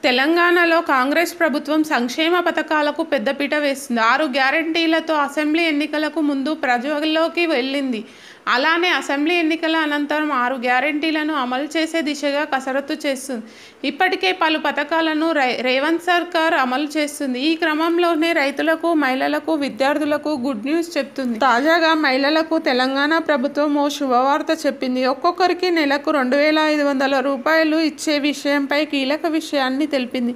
తెలంగాణలో కాంగ్రెస్ ప్రభుత్వం సంక్షేమ పథకాలకు పెద్దపీట వేస్తుంది. 6 గ్యారంటీలతో అసెంబ్లీ ఎన్నికలకు ముందు ప్రజల్లోకి వెళ్ళింది. అలానే అసెంబ్లీ ఎన్నికల అనంతరం 6 గ్యారంటీలను అమలు చేసే దిశగా కసరత్తు చేస్తుంది. ఇప్పటికే పలు పథకాలను రేవంత్ సర్కార్ అమలు చేస్తుంది. ఈ క్రమంలోనే రైతులకు, మహిళలకు, విద్యార్థులకు గుడ్ న్యూస్ చెప్తుంది. తాజాగా మహిళలకు తెలంగాణ ప్రభుత్వం ఓ శుభవార్త చెప్పింది. ఒక్కొక్కరికి నెలకు 2,500 రూపాయలు ఇచ్చే విషయంపై కీలక విషయాన్ని తెలిపింది.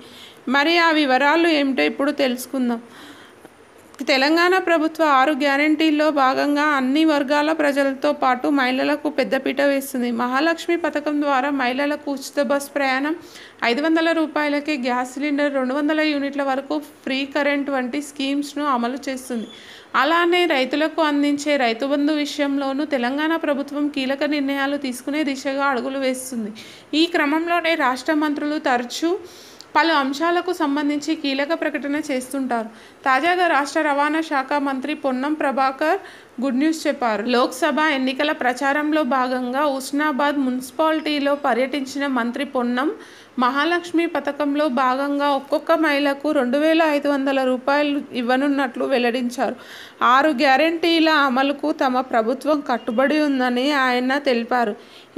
మరి ఆ వివరాలు ఏమిటో ఇప్పుడు తెలుసుకుందాం. తెలంగాణ ప్రభుత్వ 6 గ్యారంటీల్లో భాగంగా అన్ని వర్గాల ప్రజలతో పాటు మహిళలకు పెద్దపీట వేస్తుంది. మహాలక్ష్మి పథకం ద్వారా మహిళలకు ఉచిత బస్ ప్రయాణం, 500 రూపాయలకే గ్యాస్ సిలిండర్, 200 యూనిట్ల వరకు ఫ్రీ కరెంట్ వంటి స్కీమ్స్ను అమలు చేస్తుంది. అలానే రైతులకు అందించే రైతు బంధు విషయంలోనూ తెలంగాణ ప్రభుత్వం కీలక నిర్ణయాలు తీసుకునే దిశగా అడుగులు వేస్తుంది. ఈ క్రమంలోనే రాష్ట్ర మంత్రులు తరచూ పలు అంశాలకు సంబంధించి కీలక ప్రకటన చేస్తుంటారు. తాజాగా రాష్ట్ర రవాణా శాఖ మంత్రి పొన్నం ప్రభాకర్ గుడ్ న్యూస్ చెప్పారు. లోక్సభ ఎన్నికల ప్రచారంలో భాగంగా హుస్నాబాద్ మున్సిపాలిటీలో పర్యటించిన మంత్రి పొన్నం మహాలక్ష్మి పథకంలో భాగంగా ఒక్కొక్క మహిళకు 2,500 రూపాయలు ఇవ్వనున్నట్లు వెల్లడించారు. 6 గ్యారంటీల అమలుకు తమ ప్రభుత్వం కట్టుబడి ఉందని ఆయన తెలిపారు.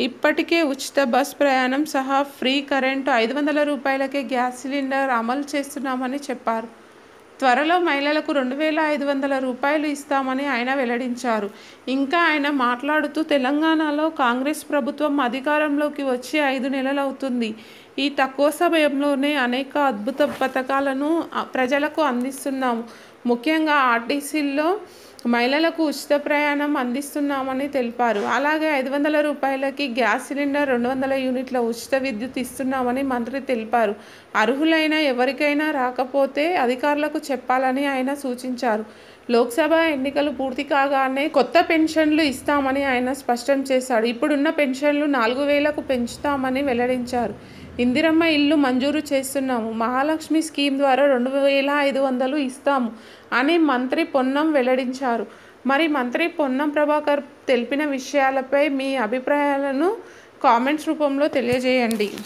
ఇప్పటికే ఉచిత బస్ ప్రయాణం సహా ఫ్రీ కరెంటు, 500 రూపాయలకే గ్యాస్ సిలిండర్ అమలు చేస్తున్నామని చెప్పారు. త్వరలో మహిళలకు 2,500 రూపాయలు ఇస్తామని ఆయన వెల్లడించారు. ఇంకా ఆయన మాట్లాడుతూ తెలంగాణలో కాంగ్రెస్ ప్రభుత్వం అధికారంలోకి వచ్చి 5 నెలలవుతుంది. ఈ తక్కువ సమయంలోనే అనేక అద్భుత పథకాలను ప్రజలకు అందిస్తున్నాము. ముఖ్యంగా ఆర్టీసీల్లో మహిళలకు ఉచిత ప్రయాణం అందిస్తున్నామని తెలిపారు. అలాగే 500 రూపాయలకి గ్యాస్ సిలిండర్, 200 యూనిట్ల ఉచిత విద్యుత్ ఇస్తున్నామని మంత్రి తెలిపారు. అర్హులైన ఎవరికైనా రాకపోతే అధికారులకు చెప్పాలని ఆయన సూచించారు. లోక్సభ ఎన్నికలు పూర్తి కాగానే కొత్త పెన్షన్లు ఇస్తామని ఆయన స్పష్టం చేశాడు. ఇప్పుడున్న పెన్షన్లు 4,000కు పెంచుతామని వెల్లడించారు. ఇందిరమ్మ ఇల్లు మంజూరు చేస్తున్నాము, మహాలక్ష్మి స్కీమ్ ద్వారా 2,500 ఇస్తాము అని మంత్రి పొన్నం వెల్లడించారు. మరి మంత్రి పొన్నం ప్రభాకర్ తెలిపిన విషయాలపై మీ అభిప్రాయాలను కామెంట్స్ రూపంలో తెలియజేయండి.